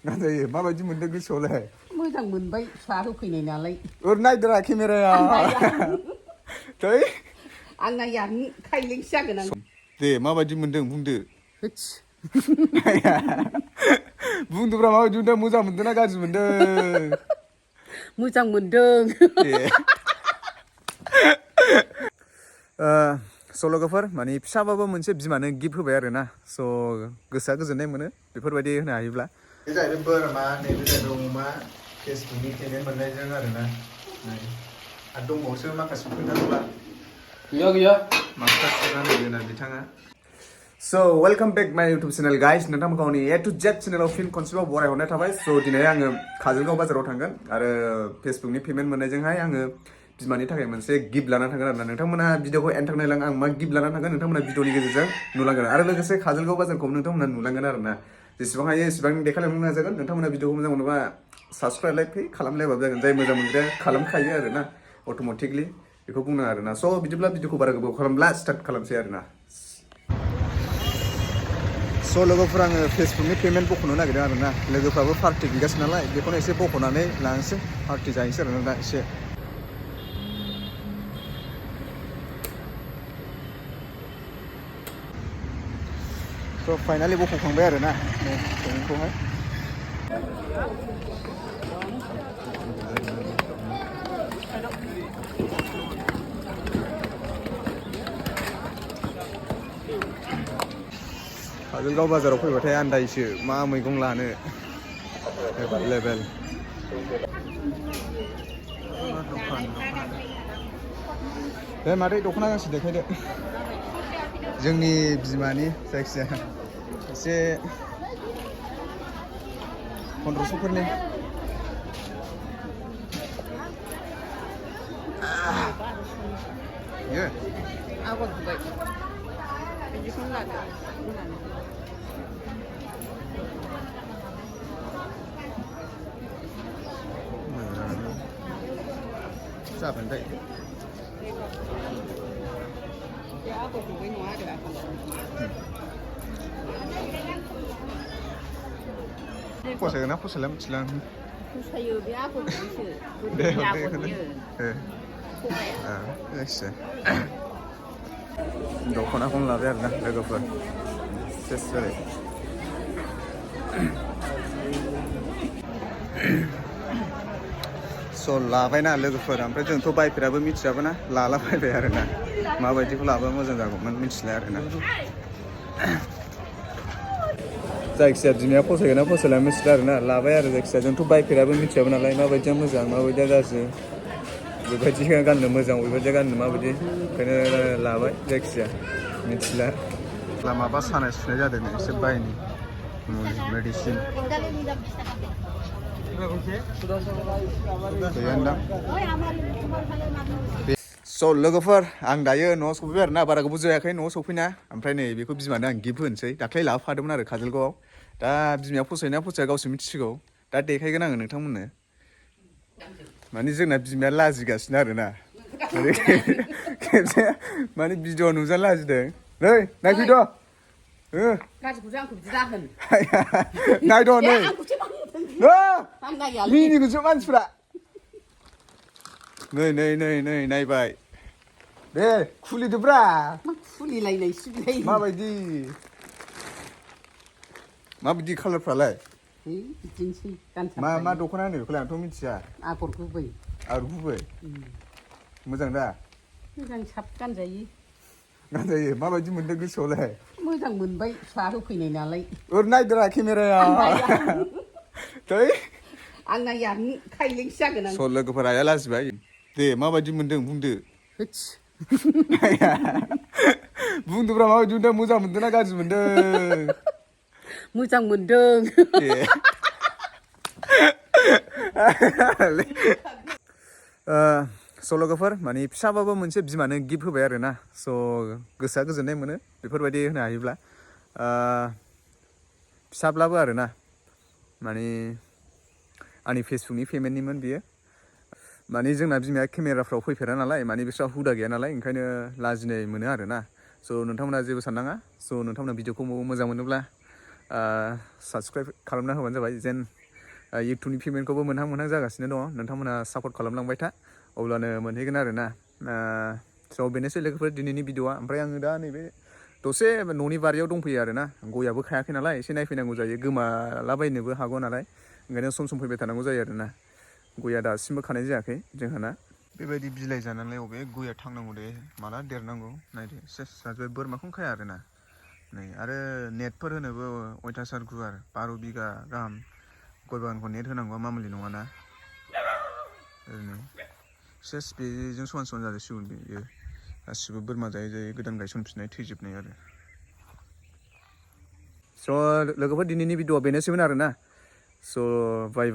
नाजायो माबायदि मोनदों गोसोआवलाय मोजां मोनबाय फिसा होफैनाय नालाय ओरै नायदोरा केमेराया थै आं नायानो खायलेंसो जागोन आं दे माबायदि मोनदों बुंदो होथस बुंदोब्रा माबायदि मोनदों मोजां मोनदों ना गाज्रि मोनदों मोजां मोनदों स' लोगोफोर माने फिसाबाबो मोनसे बिमानो गिफ्ट होबाय आरो ना स' गोसोआ गोजोननाय मोनो बेफोरबायदि होनो हायोब्ला बे जाहैबाय बोरमा नैबे जाहैबाय अमा फेसबुकनि पेमेन्ट मोननायजों आरो ना आरो दंबावोसो माखासे खोन्थानोब्ला गैया मास्टार होना बिथाङा स' वेलकाम बेक माय इउटुब चेनेल गाइस नोंथांमोनखौ आंनि ए टु जेड चेनेलाव फिन खनसेबाव बरायहरनाय थाबाय स' दिनै आङो काजलगाव बाजाराव थांगोन आरो फेसबुकनि पेमेन्ट मोननायजोंहाय आङो बिमानि थाखाय मोनसे गिफ्ट लाना थांगोन आरो ना नोंथांमोना भिडिअखौ एन्ड नायलां आं मा गिफ्ट लाना थांगोन नोंथांमोना भिडिअनि गेजेरजों नुलांगोन आरो लोगोसे काजलगाव बाजारखौ नोंथांमोना नुलांगोन आरो ना जेसेबां हायो एसेबां देखायलांनो नाजागोन नोंथांमोना भिडिअखौ मोजां मोनोबा साबस्क्राइब लाइक खालामलायबाबो जागोन जाय मोजां मोनग्राया खालामखायो आरो ना अट'मेटिकलि बेखौ बुङो आरो ना स' बिदिब्ला भिडिअखौ बारा गोबाव खालामब्ला स्टार्ट खालामसै आरो ना स' लोगोफोर आङो फेसबुकनि पेमेन्ट बख'नो नागिरदों आरो ना लोगोफ्राबो पार्टि बिगासिनो नालाय बेखौनो एसे बख'नानै लानोसै पार्टि जाहैनोसै आरो ना दा एसे स' फाइनालि बख'खांबाय आरो ना पेमेन्टखौहाय काजलगाव बाजाराव फैबाथाय आन्दायसो मा मैगं लानो लेभेल दे मादै दख'ना गांसे देखायदो जोंनि बिमानि जायखिजाया एसे 1500फोरनि आगर गुबै बिदिखौनो लादो जागोन दे आगर गुबै नङा आरो फसायगोन ना फसायला मिथिला फसायो बे आगर गुबैसो दे जायखिजाया दख'नाखौनो लाबाय आरो ना लोगोफोर सेस जाबाय स' लाबायना लोगोफोर ओमफ्राय जोंथ' बायफेराबो मिथियाबो ना लालाबायबाय आरो ना माबायदिखौ लाबा मोजां जागौमोन मिथिला आरो ना जायखिजाया बिमाया फसायगोन ना फसायला मिथिला आरो ना लाबाय आरो जायखिजाया जोंथ' बायफेराबो मिथियाबो नालाय माबायदिया मोजां माबायदिया गाज्रि बेबायदि गाननो मोजां बेबायदिया गाननो माबायदि ओंखायनो लाबाय जायखिजाया मिथिला माबा सानाय सुनाय जादों एसे बायनि मुलि मेडिसिन स' लोगोफोर आं दायो न'आव सफैबाय आरो ना बारा गोबाव जायाखै न'आव सफैना ओमफ्राय नै बेखौ बिमानो आं गिफ्ट होनोसै दाख्लै लाबोफादोंमोन आरो काजलगावआव दा बिमाया फसायना फसाया गावसो मिथिसिगौ दा देखायगोन आङो नोंथांमोननो माने जोंना बिमाया लाजिगासिनो आरो ना खेबसे माने भिडिअ नुजानो लाजिदों नै नायफैद' गाज्रिखौसो आंखौ बिदि दाहोन नायद' नै मिनिगोनसो मानसिफ्रा नै नै नै नै नायबाय दे खुलिदोब्रा मा खुलिलायनायसो बिलाय माबायदि कालारफ्रालाय बिदिनोसै मा दख'ना होनो बेखौलाय आंथ' मिथिया आगर गुबै मोजां दा मोजां साब गानजायो माबायदि मोनदों गोसोआवलाय मोजां मोनबाय फिसा होफैनाय नालाय ओरै नायदोरा केमेराया थै आं नायानो खायलेंसो जागोन आं स' लोगोफोर आइया लाजिबाय दे माबायदि मोनदों बुंदो होथस बुंदोब्रा माबायदि मोनदों मोजां मोनदों ना गाज्रि मोनदों मोजां मोनदों स' लोगोफोर माने फिसाबाबो मोनसे बिमानो गिफ्ट होबाय आरो ना स' गोसोआ गोजोननाय मोनो बेफोरबायदि होनो हायोब्ला फिसाब्लाबो आरो ना माने आंनि फेसबुकनि पेमेन्टनिमोन बियो माने जोंना बिमाया केमेराफ्राव फैफेरा नालाय माने बिस्रा हुदा गैया नालाय ओंखायनो लाजिनाय मोनो आरो ना स' नोंथांमोना जेबो साननाङा स' नोंथांमोना भिडिअखौ मोजां मोनोब्ला साबसक्राइब खालामना होबानो जाबाय जेन इउटुबनि पेमेन्टखौबो मोनहां जागासिनो दङ नोंथांमोना सापर्ट खालामलांबाय था अब्लानो मोनहैगोन आरो ना स' बेनोसै लोगोफोर दिनैनि भिडिअआ ओमफ्राय आङो दा नैबे दसे न'नि बारियाव दंफैयो आरो ना गयाबो खायाखै नालाय एसे नायफैनांगौ जायो गोमालाबायनोबो हागौ नालाय ओंखायनो सम फैबाय थानांगौ जायो आरो ना गया दासिमबो खानाय जायाखै जोंहाना बेबायदि बिलाइ जानानै अबे गया थांनांगौ दे माला देरनांगौ नायदो सेस जाजोब्बाय बोरमाखौनो खाया आरो ना नै आरो नेटफोर होनोबो अयथासार गुवार 12 बिगा गाहाम गय बागानखौ नेट होनांगौआ मामुलि नङाना ओरैनो सेस बेजों समान जाजोबसिगोन बेयो गासिबो बोरमा जायै गोदान गायसनफिननाय थैजोबनाय आरो स' लोगोफोर दिनैनि भिडिअआ बेनोसैमोन आरो ना स' बाय